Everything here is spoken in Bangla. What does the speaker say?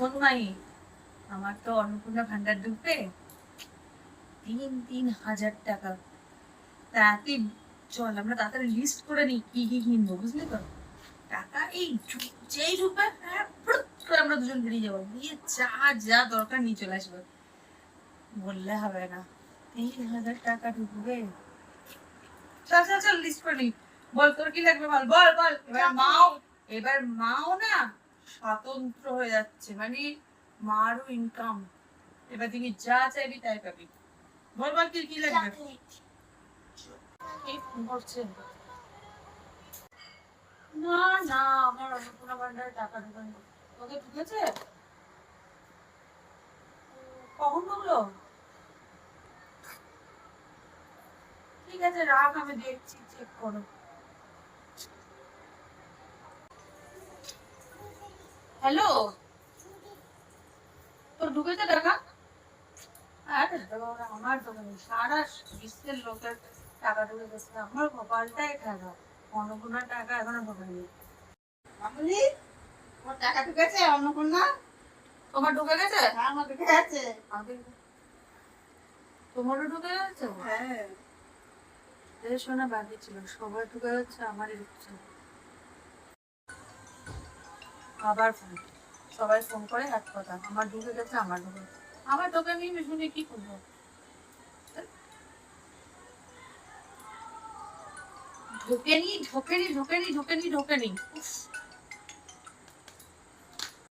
শোন মাই, আমার তো অন্নপূর্ণা ভান্ডার ঢুকবে 3,000 টাকা। তা তুই চল আমরা তাড়াতাড়ি লিস্ট করে নিই কি কি কিনবো, বুঝলি তো? টাকা এই যেই ঢুকবে ফুট করে আমরা দুজন বেরিয়ে যাবো, গিয়ে যা যা দরকার নিয়ে চলে আসবো। বললে হবে না, 3,000 টাকা ঢুকবে। চল চল চল লিস্ট করে নিই। বল তোর কি লাগবে, বল বল বল। এবার মাও না স্বতন্ত্র হয়ে যাচ্ছে, মানে মারও ইনকাম। এবার তুমি যা চাইবি তাই পাবি। বল বল কি কি লাগবে। কে ফোন করছে? না না, আমার অন্নপূর্ণা ভান্ডারে টাকা ঢোকানি। তোকে ঢুকেছে? কখন ঢুকলো? ঠিক আছে রাখ, আমি দেখছি, চেক করো। হ্যালো, তোর ঢুকেছে টাকা? আরে বাবা, আমার দোকানে সারা বিশ্বের লোকের টাকা ঢুকে গেছে, আমার কপালটাই খারাপ। অন্নপূর্ণার টাকা এখনো ঢোকেনি। মামুনি, তোমার টাকা ঢুকেছে অন্নপূর্ণা? তোমার ঢুকে গেছে? হ্যাঁ, আমার ঢুকে গেছে। তোমারও ঢুকে গেছে? হ্যাঁ। শোনা বাকি ছিল, সবার ঢুকে যাচ্ছে, আমারই ঢুকছে। আবার ফোন, সবাই ফোন করে এক কথা, আমার ঢুকে গেছে, আমার ঢুকে গেছে। আমার ঢোকে নি, শুনে কি করবো? ঢোকেনি ঢোকেনি ঢোকেনি ঢোকেনি ঢোকেনি। উফ,